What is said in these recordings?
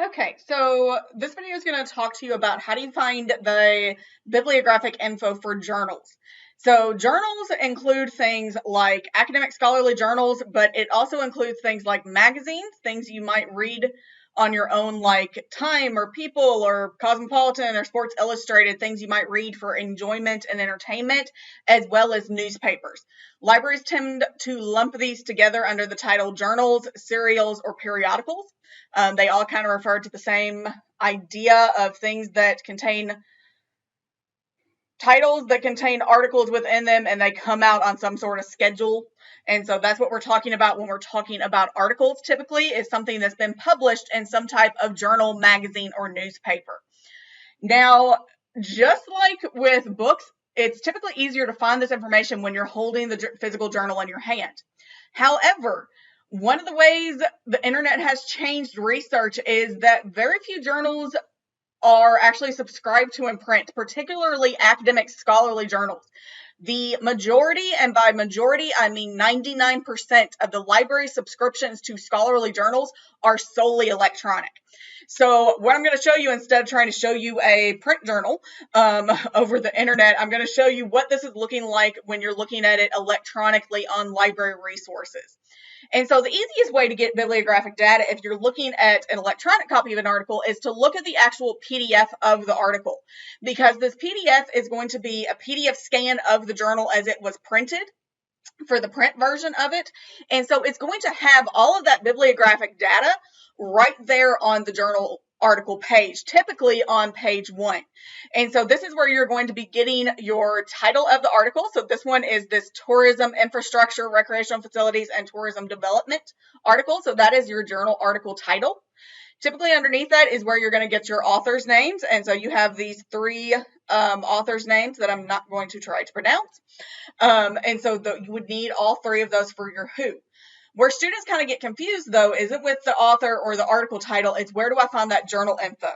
Okay, so this video is going to talk to you about how do you find the bibliographic info for journals. So journals include things like academic scholarly journals, but it also includes things like magazines, things you might read on your own, like Time or People or Cosmopolitan or Sports Illustrated, things you might read for enjoyment and entertainment, as well as newspapers. Libraries tend to lump these together under the title journals, serials, or periodicals. They all kind of refer to the same idea of things that contain titles that contain articles within them, and they come out on some sort of schedule. And so that's what we're talking about when we're talking about articles. Typically is something that's been published in some type of journal, magazine, or newspaper. Now, just like with books, it's typically easier to find this information when you're holding the physical journal in your hand. However, one of the ways the internet has changed research is that very few journals are actually subscribed to in print, particularly academic scholarly journals. The majority, and by majority, I mean 99% of the library subscriptions to scholarly journals are solely electronic. So what I'm going to show you, instead of trying to show you a print journal over the internet, I'm going to show you what this is looking like when you're looking at it electronically on library resources. And so the easiest way to get bibliographic data if you're looking at an electronic copy of an article is to look at the actual PDF of the article, because this PDF is going to be a PDF scan of the journal as it was printed for the print version of it. And so it's going to have all of that bibliographic data right there on the journal article page, typically on page 1. And so this is where you're going to be getting your title of the article. So this one is this tourism infrastructure, recreational facilities, and tourism development article. So that is your journal article title. Typically underneath that is where you're going to get your authors' names. And so you have these three authors' names that I'm not going to try to pronounce. And so you would need all three of those for your who. Where students kind of get confused, though, isn't with the author or the article title. It's where do I find that journal info?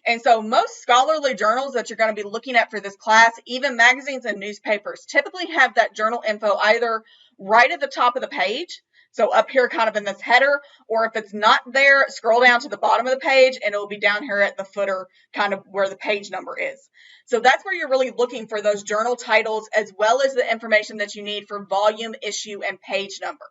And so most scholarly journals that you're going to be looking at for this class, even magazines and newspapers, typically have that journal info either right at the top of the page, so up here kind of in this header, or if it's not there, scroll down to the bottom of the page and it'll be down here at the footer, kind of where the page number is. So that's where you're really looking for those journal titles, as well as the information that you need for volume, issue, and page number.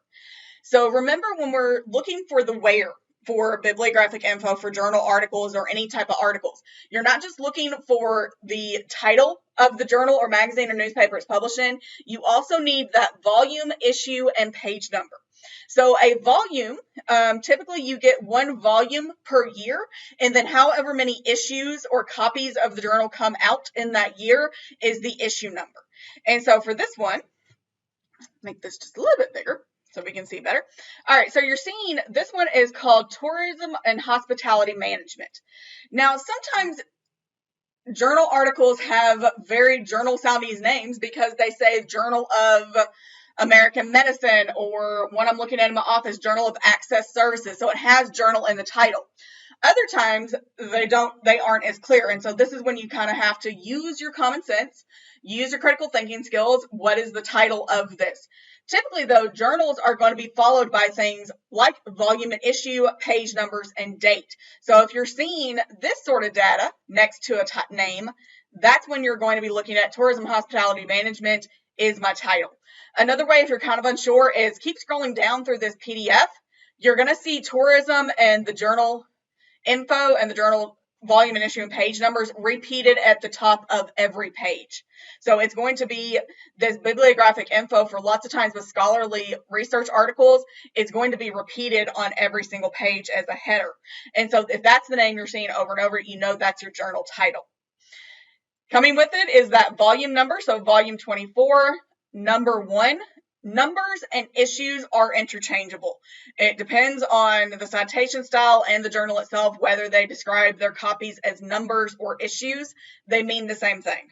So remember, when we're looking for the where for bibliographic info for journal articles or any type of articles, you're not just looking for the title of the journal or magazine or newspaper it's published in. You also need that volume, issue, and page number. So a volume, typically you get one volume per year, and then however many issues or copies of the journal come out in that year is the issue number. And so for this one, make this just a little bit bigger so we can see better. All right, so you're seeing this one is called Tourism and Hospitality Management. Now, sometimes journal articles have very journal-sounding names because they say Journal of American Medicine, or one I'm looking at in my office, Journal of Access Services. So it has journal in the title. Other times they aren't as clear. And so this is when you kind of have to use your common sense, use your critical thinking skills. What is the title of this? Typically, though, journals are going to be followed by things like volume and issue, page numbers, and date. So if you're seeing this sort of data next to a name, that's when you're going to be looking at Tourism Hospitality Management is my title. Another way, if you're kind of unsure, is keep scrolling down through this PDF. You're going to see tourism and the journal info and the journal volume and issue and page numbers repeated at the top of every page. So it's going to be this bibliographic info for lots of times with scholarly research articles. It's going to be repeated on every single page as a header. And so if that's the name you're seeing over and over, you know that's your journal title. Coming with it is that volume number. So volume 24, number 1. Numbers and issues are interchangeable. It depends on the citation style and the journal itself, whether they describe their copies as numbers or issues. They mean the same thing.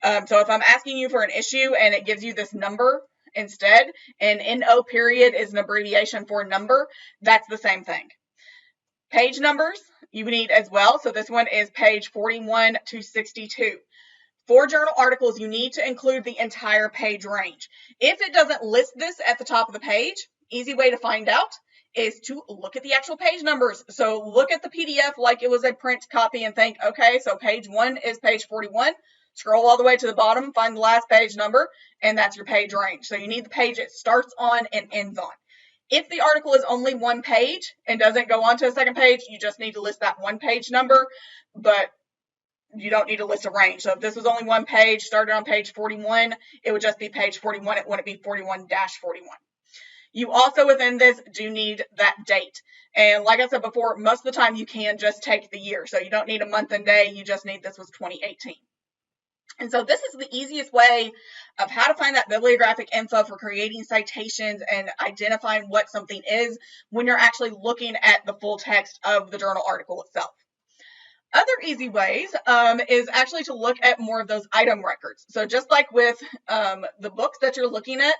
So if I'm asking you for an issue and it gives you this number instead, and NO period is an abbreviation for number, that's the same thing. Page numbers you need as well. So this one is page 41 to 62. For journal articles, you need to include the entire page range. If it doesn't list this at the top of the page, easy way to find out is to look at the actual page numbers. So look at the PDF like it was a print copy and think, okay, so page 1 is page 41. Scroll all the way to the bottom, find the last page number, and that's your page range. So you need the page it starts on and ends on. If the article is only one page and doesn't go on to a second page, you just need to list that one page number, but you don't need to list a range. So if this was only one page, started on page 41, it would just be page 41. It wouldn't be 41-41. You also within this do need that date. And like I said before, most of the time you can just take the year. So you don't need a month and day. You just need this was 2018. And so this is the easiest way of how to find that bibliographic info for creating citations and identifying what something is when you're actually looking at the full text of the journal article itself. Other easy ways is actually to look at more of those item records. So just like with the books that you're looking at,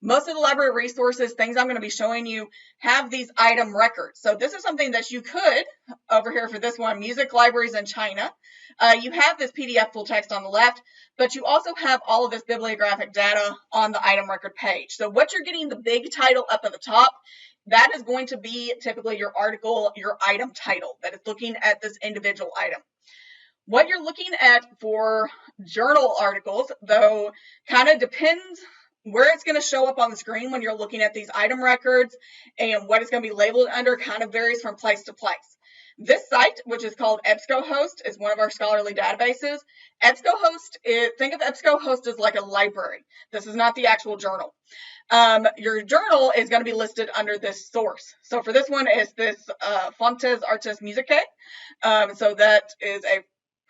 most of the library resources, things I'm going to be showing you, have these item records. So this is something that you could, over here for this one, Music Libraries in China. You have this PDF full text on the left, but you also have all of this bibliographic data on the item record page. So what you're getting, the big title up at the top, that is going to be typically your article, your item title that is looking at this individual item. What you're looking at for journal articles, though, kind of depends where it's going to show up on the screen when you're looking at these item records, and what it's going to be labeled under kind of varies from place to place. This site, which is called EBSCOhost, is one of our scholarly databases. EBSCOhost, think of EBSCOhost as like a library. This is not the actual journal. Your journal is going to be listed under this source. So for this one, it's this Fontes Artes Musicae. So that is a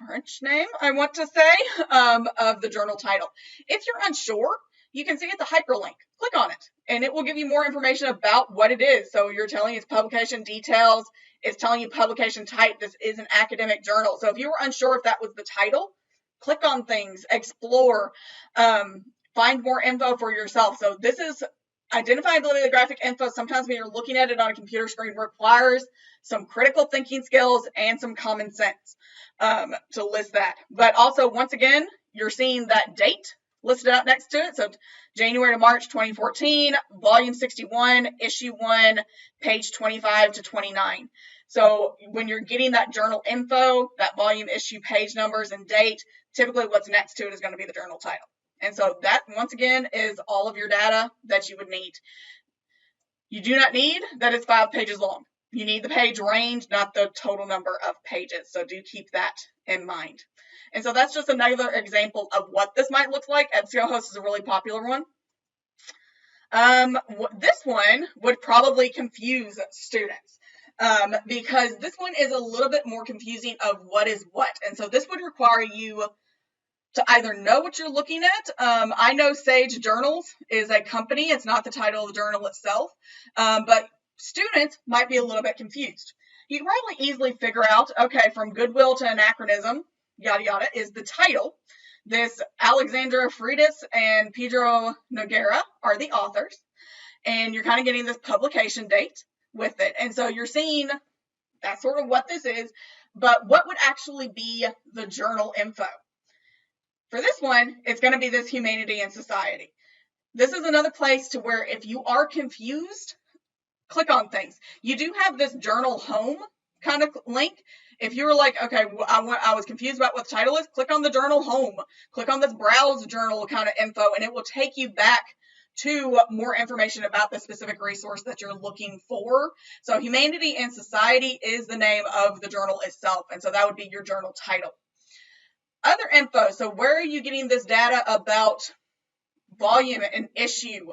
French name, I want to say, of the journal title. If you're unsure, you can see it's a hyperlink. Click on it, and it will give you more information about what it is. So you're telling its publication details. It's telling you publication type. This is an academic journal. So if you were unsure if that was the title, click on things, explore, find more info for yourself. So this is identifying bibliographic info. Sometimes when you're looking at it on a computer screen requires some critical thinking skills and some common sense to list that. But also, once again, you're seeing that date listed out next to it. So January to March 2014, volume 61, issue 1, page 25 to 29. So when you're getting that journal info, that volume, issue, page numbers, and date, typically what's next to it is going to be the journal title. And so that, once again, is all of your data that you would need. You do not need that it's 5 pages long. You need the page range, not the total number of pages. So do keep that in mind. And so that's just another example of what this might look like. EBSCOhost is a really popular one. This one would probably confuse students because this one is a little bit more confusing of what is what. And so this would require you to either know what you're looking at. I know Sage Journals is a company. It's not the title of the journal itself, but students might be a little bit confused. You can probably easily figure out, okay, from Goodwill to Anachronism, yada yada, is the title. This Alexandra Freitas and Pedro Noguera are the authors, and you're kind of getting this publication date with it. And so you're seeing that's sort of what this is, but what would actually be the journal info? For this one, it's going to be this Humanity and Society. This is another place to where if you are confused, click on things. You do have this journal home kind of link. If you were like, okay, I was confused about what the title is, click on the journal home. Click on this browse journal kind of info, and it will take you back to more information about the specific resource that you're looking for. So Humanity and Society is the name of the journal itself, and so that would be your journal title. Other info, so where are you getting this data about volume and issue?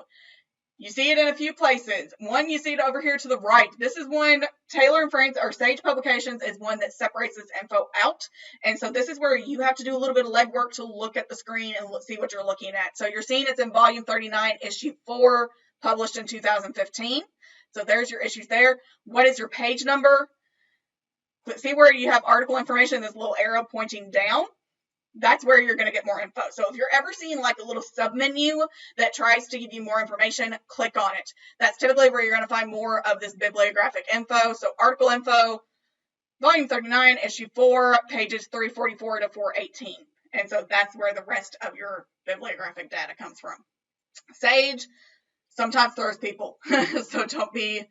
You see it in a few places. One, you see it over here to the right. This is one, Taylor and Franks, or Sage Publications, is one that separates this info out. And so this is where you have to do a little bit of legwork to look at the screen and see what you're looking at. So you're seeing it's in volume 39, issue 4, published in 2015. So there's your issues there. What is your page number? See where you have article information, this little arrow pointing down? That's where you're going to get more info. So if you're ever seeing like a little submenu that tries to give you more information, click on it. That's typically where you're going to find more of this bibliographic info. So article info, volume 39, issue 4, pages 344 to 418. And so that's where the rest of your bibliographic data comes from. Sage sometimes throws people, so don't be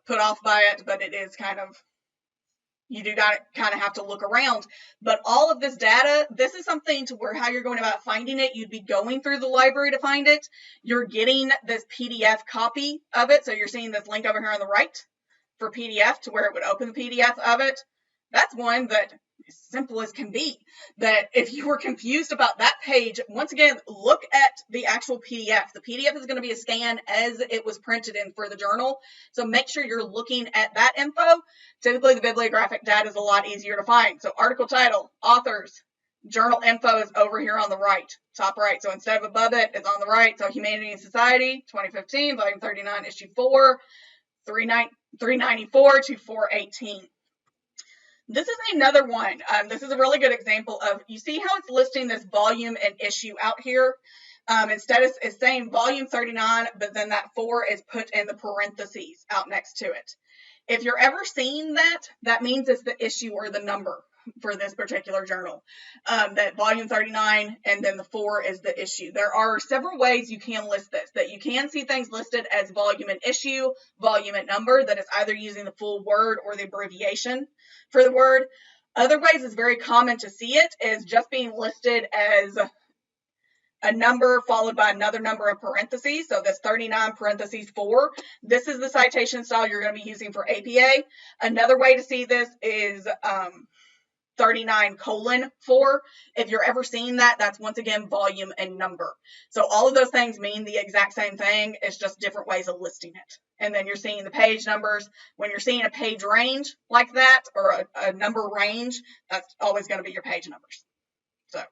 put off by it, but it is kind of, you do got to kind of have to look around. But all of this data, this is something to where how you're going about finding it, you'd be going through the library to find it. You're getting this PDF copy of it. So you're seeing this link over here on the right for PDF to where it would open the PDF of it. That's one that as simple as can be, that if you were confused about that page, once again, look at the actual PDF. The PDF is going to be a scan as it was printed in for the journal. So make sure you're looking at that info. Typically, the bibliographic data is a lot easier to find. So article title, authors, journal info is over here on the right, top right. So instead of above it, it's on the right. So Humanity and Society, 2015, volume 39, issue 4, 394 to 418. This is another one. This is a really good example of, you see how it's listing this volume and issue out here? Instead it's saying volume 39, but then that 4 is put in the parentheses out next to it. If you're ever seeing that, that means it's the issue or the number for this particular journal. That volume 39 and then the 4 is the issue. There are several ways you can list this, that you can see things listed as volume and issue, volume and number, that is either using the full word or the abbreviation for the word. Other ways it's very common to see it is just being listed as a number followed by another number in parentheses. So this 39 parentheses 4, this is the citation style you're going to be using for APA. Another way to see this is 39:4. If you're ever seeing that, that's once again volume and number. So all of those things mean the exact same thing. It's just different ways of listing it. And then you're seeing the page numbers. When you're seeing a page range like that, or a number range, that's always going to be your page numbers. So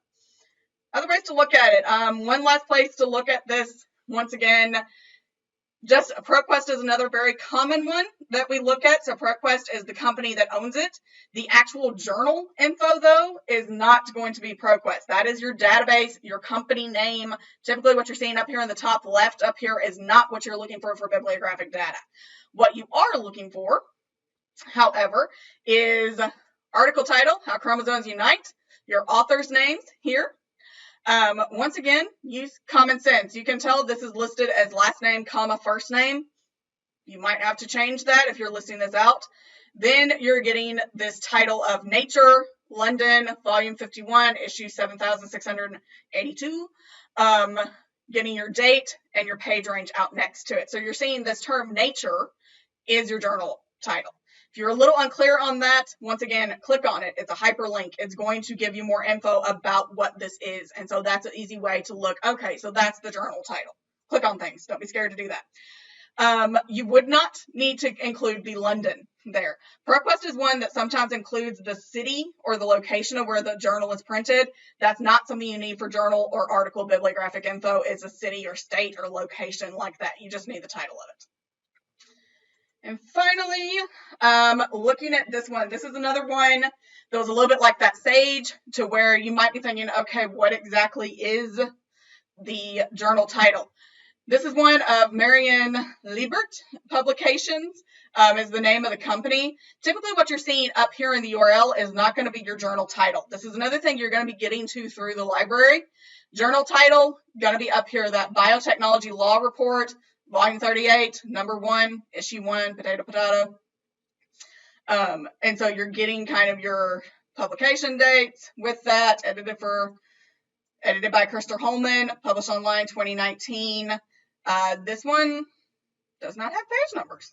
other ways to look at it. One last place to look at this, once again, just ProQuest is another very common one that we look at. So ProQuest is the company that owns it. The actual journal info, though, is not going to be ProQuest. That is your database, your company name. Typically what you're seeing up here in the top left up here is not what you're looking for bibliographic data. What you are looking for, however, is article title, how chromosomes unite, your author's names here. Once again, use common sense. You can tell this is listed as last name, comma, first name. You might have to change that if you're listing this out. Then you're getting this title of Nature, London, volume 51, issue 7682. Getting your date and your page range out next to it. So you're seeing this term Nature is your journal title. If you're a little unclear on that, once again, click on it. It's a hyperlink. It's going to give you more info about what this is. And so that's an easy way to look. Okay, so that's the journal title. Click on things. Don't be scared to do that. You would not need to include the London there. ProQuest is one that sometimes includes the city or the location of where the journal is printed. That's not something you need for journal or article bibliographic info. It's a city or state or location like that. You just need the title of it. And finally, looking at this one, this is another one that was a little bit like that Sage, to where you might be thinking, okay, what exactly is the journal title? This is one of Marion Liebert Publications, is the name of the company. Typically what you're seeing up here in the URL is not going to be your journal title. This is another thing you're going to be getting to through the library. Journal title, going to be up here, that Biotechnology Law Report, volume 38, number 1, issue 1, potato. And so you're getting kind of your publication dates with that, edited by Krister Holman, published online 2019. This one does not have page numbers.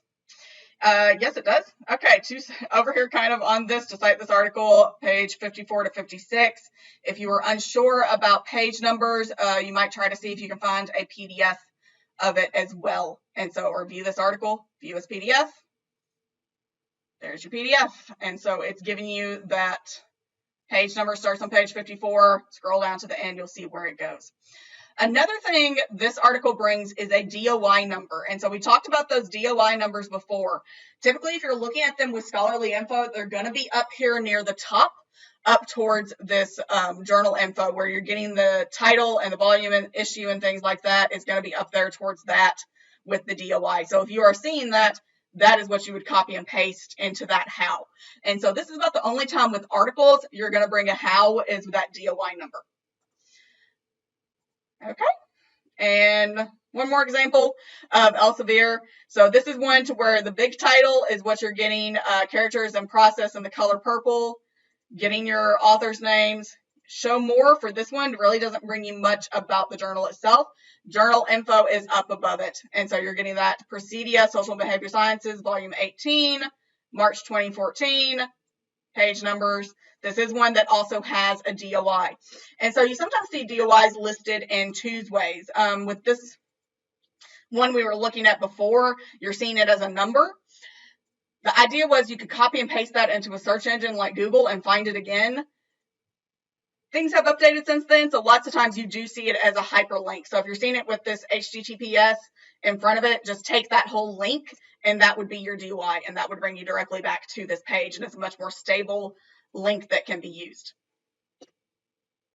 Yes, it does. Okay, over here kind of on this, to cite this article, page 54 to 56. If you were unsure about page numbers, you might try to see if you can find a PDF of it as well. And so, or view this article, view as PDF. There's your PDF. And so it's giving you that page number, starts on page 54, scroll down to the end, you'll see where it goes. Another thing this article brings is a DOI number. And so we talked about those DOI numbers before. Typically, if you're looking at them with scholarly info, they're going to be up here near the top, up towards this journal info, where you're getting the title and the volume and issue and things like that. Is going to be up there towards that with the DOI. So if you are seeing that, that is what you would copy and paste into that how. And so this is about the only time with articles you're going to bring a how is that DOI number. Okay, and One more example of Elsevier. So this is one to where the big title is what you're getting, characters and process in the color purple, getting your author's names. Show more for this one really doesn't bring you much about the journal itself. Journal info is up above it. And so you're getting that Procedia, Social and Behavior Sciences, volume 18, March 2014, page numbers. This is one that also has a DOI. And so you sometimes see DOIs listed in two ways. With this one we were looking at before, you're seeing it as a number. The idea was you could copy and paste that into a search engine like Google and find it again. Things have updated since then, so lots of times you do see it as a hyperlink. So if you're seeing it with this HTTPS in front of it, just take that whole link, and that would be your DOI, and that would bring you directly back to this page, and it's a much more stable link that can be used.